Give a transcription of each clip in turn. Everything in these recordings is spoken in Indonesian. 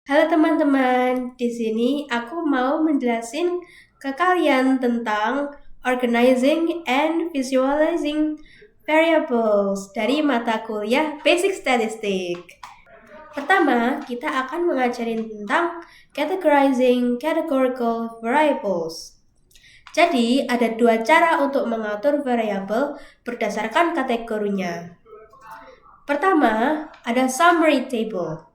Halo teman-teman, di sini aku mau menjelasin ke kalian tentang organizing and visualizing variables dari mata kuliah Basic Statistics. Pertama, kita akan mengajarin tentang categorizing categorical variables. Jadi, ada dua cara untuk mengatur variabel berdasarkan kategorinya. Pertama, ada summary table.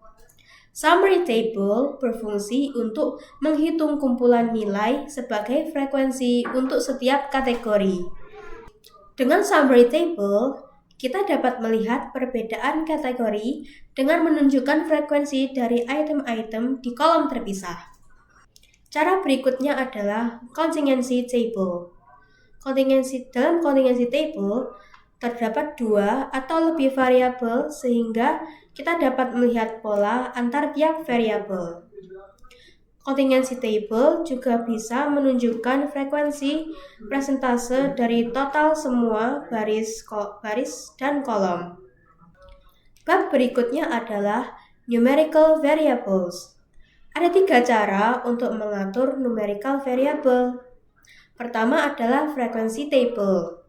Summary table berfungsi untuk menghitung kumpulan nilai sebagai frekuensi untuk setiap kategori. Dengan summary table, kita dapat melihat perbedaan kategori dengan menunjukkan frekuensi dari item-item di kolom terpisah. Cara berikutnya adalah contingency table. Dalam contingency table, terdapat dua atau lebih variabel sehingga kita dapat melihat pola antar tiap variabel. Contingency table juga bisa menunjukkan frekuensi persentase dari total semua baris dan kolom. Bab berikutnya adalah numerical variables. Ada tiga cara untuk mengatur numerical variable. Pertama adalah frequency table.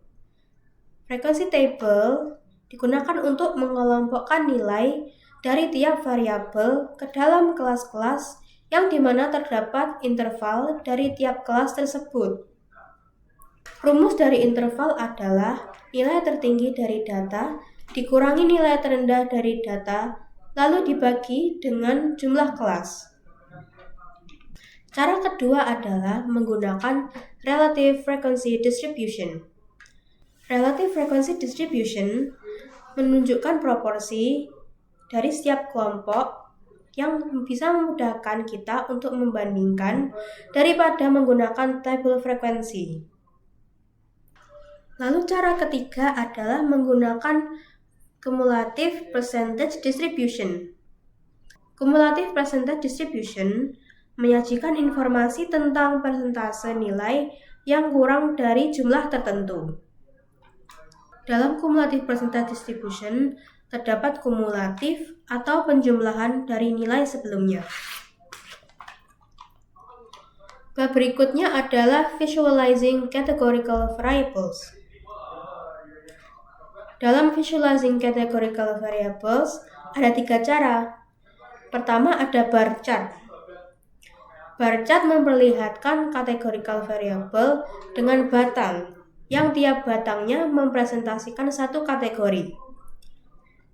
Frequency table digunakan untuk mengelompokkan nilai dari tiap variabel ke dalam kelas-kelas yang dimana terdapat interval dari tiap kelas tersebut. Rumus dari interval adalah nilai tertinggi dari data dikurangi nilai terendah dari data lalu dibagi dengan jumlah kelas. Cara kedua adalah menggunakan relative frequency distribution. Relative frequency distribution menunjukkan proporsi dari setiap kelompok yang bisa memudahkan kita untuk membandingkan daripada menggunakan tabel frekuensi. Lalu cara ketiga adalah menggunakan cumulative percentage distribution. Cumulative percentage distribution menyajikan informasi tentang persentase nilai yang kurang dari jumlah tertentu. Dalam cumulative percentage distribution, terdapat kumulatif atau penjumlahan dari nilai sebelumnya. Bab berikutnya adalah visualizing categorical variables. Dalam visualizing categorical variables, ada tiga cara. Pertama ada bar chart. Bar chart memperlihatkan categorical variable dengan batang, yang tiap batangnya mempresentasikan satu kategori.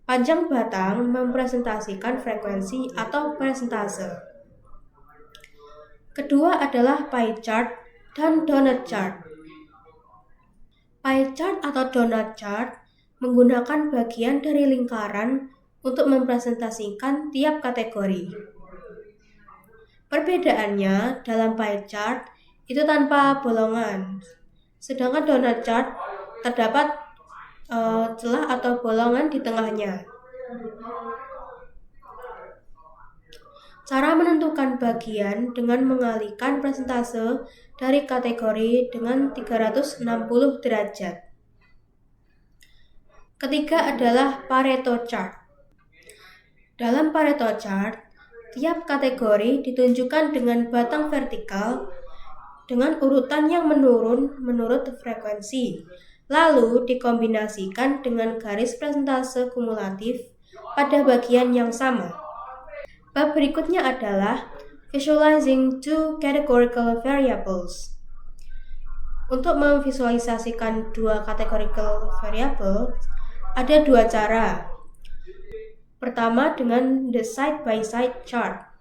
Panjang batang mempresentasikan frekuensi atau persentase. Kedua adalah pie chart dan donut chart. Pie chart atau donut chart menggunakan bagian dari lingkaran untuk mempresentasikan tiap kategori. Perbedaannya dalam pie chart itu tanpa bolongan. Sedangkan donut chart terdapat celah atau bolongan di tengahnya. Cara menentukan bagian dengan mengalihkan persentase dari kategori dengan 360 derajat. Ketiga adalah Pareto chart. Dalam Pareto chart, tiap kategori ditunjukkan dengan batang vertikal dengan urutan yang menurun menurut frekuensi, lalu dikombinasikan dengan garis persentase kumulatif pada bagian yang sama. Bab berikutnya adalah visualizing two categorical variables. Untuk memvisualisasikan dua categorical variable, ada dua cara. Pertama dengan the side-by-side chart.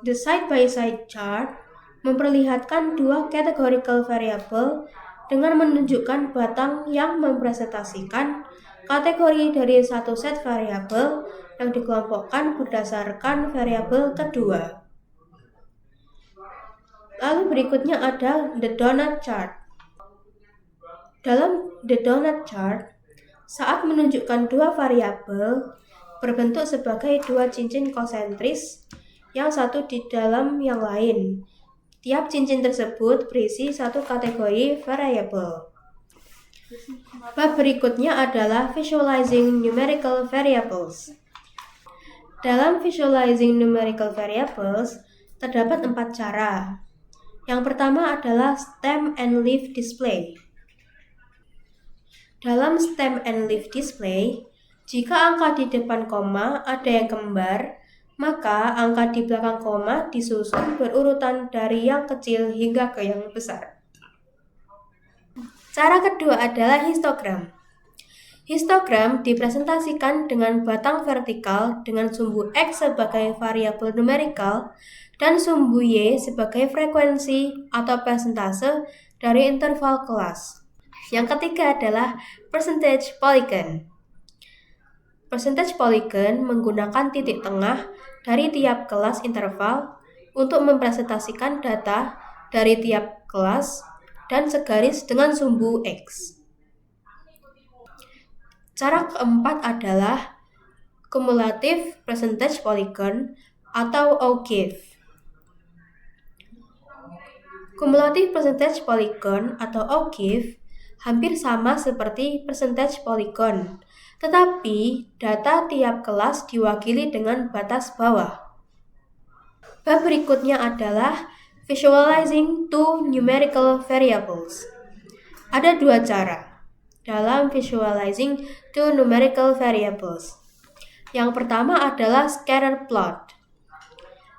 The side-by-side chart memperlihatkan dua categorical variable dengan menunjukkan batang yang mempresentasikan kategori dari satu set variabel yang dikelompokkan berdasarkan variabel kedua. Lalu berikutnya ada the donut chart. Dalam the donut chart, saat menunjukkan dua variabel berbentuk sebagai dua cincin konsentris yang satu di dalam yang lain. Tiap cincin tersebut berisi satu kategori variabel. Bab berikutnya adalah visualizing numerical variables. Dalam visualizing numerical variables, terdapat 4 cara. Yang pertama adalah stem and leaf display. Dalam stem and leaf display, jika angka di depan koma ada yang kembar, maka angka di belakang koma disusun berurutan dari yang kecil hingga ke yang besar. Cara kedua adalah histogram. Histogram dipresentasikan dengan batang vertikal dengan sumbu X sebagai variabel numerikal dan sumbu Y sebagai frekuensi atau persentase dari interval kelas. Yang ketiga adalah percentage polygon. Percentage polygon menggunakan titik tengah dari tiap kelas interval untuk mempresentasikan data dari tiap kelas dan segaris dengan sumbu X. Cara keempat adalah cumulative percentage polygon atau OGIF. Cumulative percentage polygon atau OGIF hampir sama seperti percentage polygon, tetapi data tiap kelas diwakili dengan batas bawah. Bab berikutnya adalah visualizing two numerical variables. Ada 2 cara dalam visualizing two numerical variables. Yang pertama adalah scatter plot.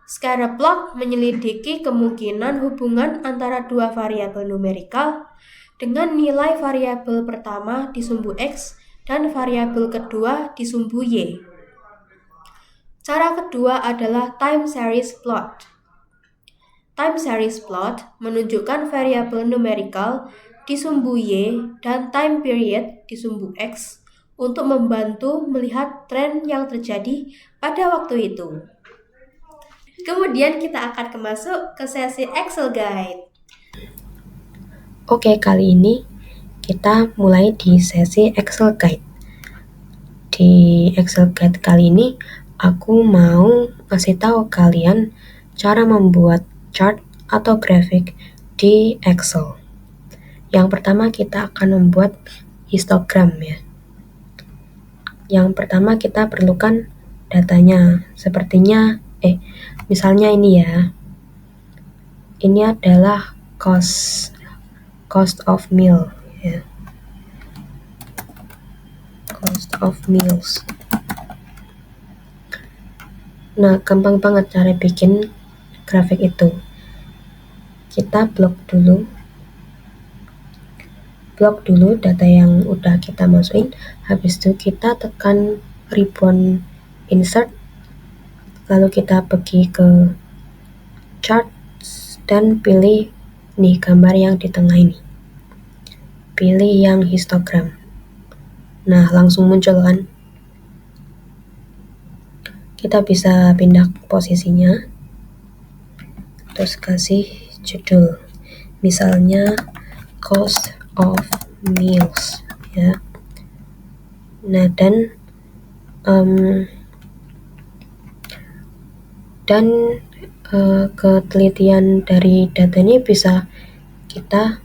Scatter plot menyelidiki kemungkinan hubungan antara 2 variabel numerikal dengan nilai variabel pertama di sumbu X dan variabel kedua di sumbu Y. Cara kedua adalah time series plot. Time series plot menunjukkan variabel numerikal di sumbu Y dan time period di sumbu X untuk membantu melihat tren yang terjadi pada waktu itu. Kemudian kita akan masuk ke sesi Excel Guide. Oke, kali ini kita mulai di sesi Excel Guide. Di Excel Guide kali ini aku mau kasih tahu kalian cara membuat chart atau grafik di Excel. Yang pertama kita akan membuat histogram ya. Yang pertama kita perlukan datanya. Misalnya ini ya. Ini adalah cost of meal ya. Cost of meals. Nah, gampang banget cara bikin grafik itu. Kita blok dulu data yang udah kita masukin. Habis itu kita tekan ribbon insert, lalu kita pergi ke chart dan pilih nih gambar yang di tengah ini. Pilih yang histogram. Nah, langsung muncul kan. Kita bisa pindah posisinya. Terus kasih judul. Misalnya cost of meals ya. Nah, ketelitian dari data ini bisa kita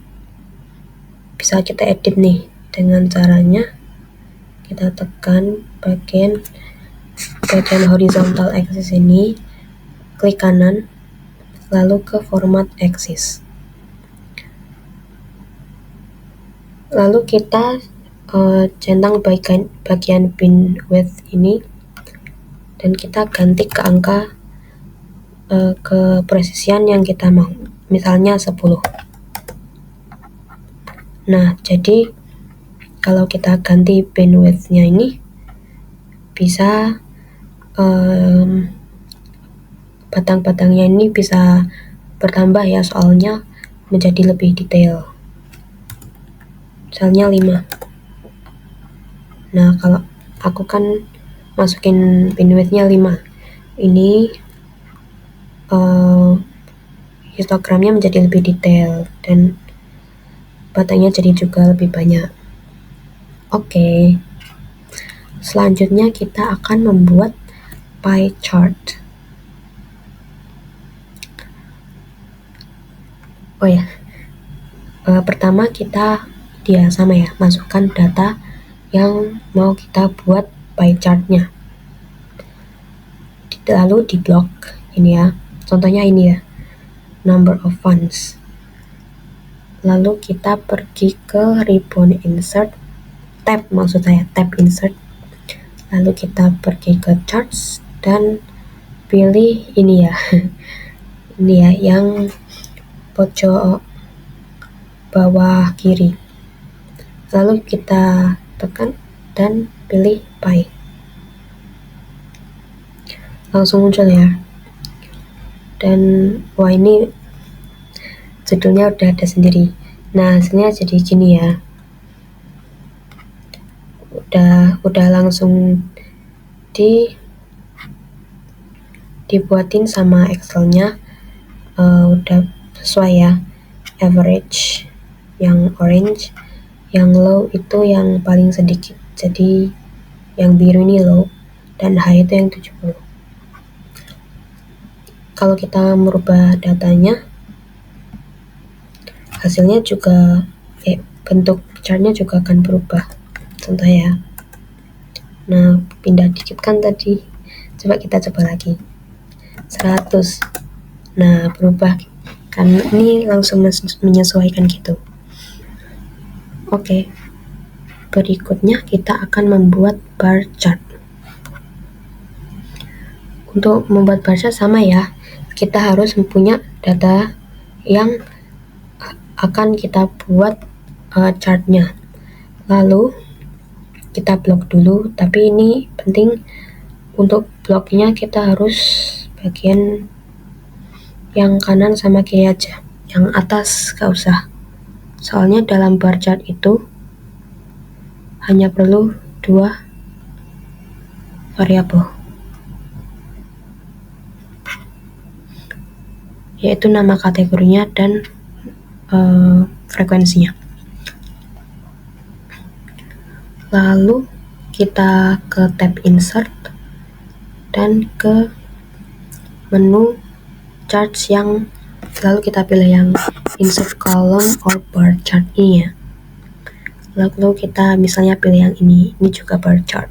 edit nih dengan caranya kita tekan bagian horizontal axis ini, klik kanan, lalu ke format axis. Lalu kita centang bagian bin width ini dan kita ganti ke angka ke presisian yang kita mau, misalnya 10. Nah, jadi kalau kita ganti bin width-nya ini bisa batang-batangnya ini bisa bertambah ya, soalnya menjadi lebih detail. Misalnya 5. Nah, kalau aku kan masukin bin width-nya 5. Ini histogramnya menjadi lebih detail dan batangnya jadi juga lebih banyak. Oke. Selanjutnya kita akan membuat pie chart. Pertama kita sama ya, masukkan data yang mau kita buat pie chartnya. lalu di blok ini ya, contohnya ini ya, number of funds. Lalu kita pergi ke ribbon insert, tab maksud saya, tab insert. Lalu kita pergi ke charts dan pilih ini ya, ini ya yang pojok bawah kiri. Lalu kita tekan dan pilih pie. Langsung muncul ya. Dan wah, ini judulnya udah ada sendiri. Nah, hasilnya jadi gini ya. Udah langsung dibuatin sama Excelnya. Udah sesuai ya. Average yang orange, yang low itu yang paling sedikit. Jadi yang biru ini low dan high itu yang 70. Kalau kita merubah datanya, hasilnya juga bentuk chartnya juga akan berubah. Contoh ya. Nah, pindah dikit kan tadi. Coba kita coba lagi. 100. Nah, berubah kan, ini langsung menyesuaikan gitu. Oke. Berikutnya kita akan membuat bar chart. Untuk membuat bar chart sama ya. Kita harus mempunyai data yang akan kita buat chartnya. Lalu kita blok dulu, tapi ini penting untuk bloknya kita harus bagian yang kanan sama kiri aja, yang atas gak usah. Soalnya dalam bar chart itu hanya perlu 2 variabel, yaitu nama kategorinya dan frekuensinya. Lalu kita ke tab insert dan ke menu charts yang lalu kita pilih yang insert column or bar chart ini ya. Lalu kita misalnya pilih yang ini juga bar chart.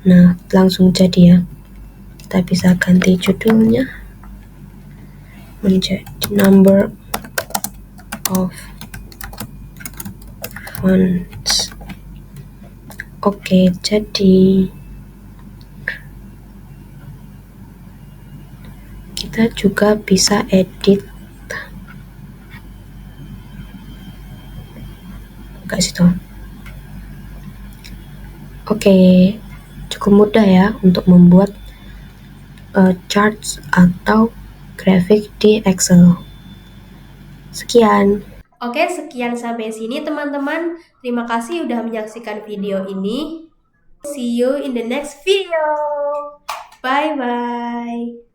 Nah, langsung jadi ya. Kita bisa ganti judulnya menjadi number of funds. Oke, jadi kita juga bisa edit enggak situ. Oke, cukup mudah ya untuk membuat charts atau grafik di Excel. Sekian. Oke, sekian sampai sini teman-teman. Terima kasih udah menyaksikan video ini. See you in the next video. Bye-bye.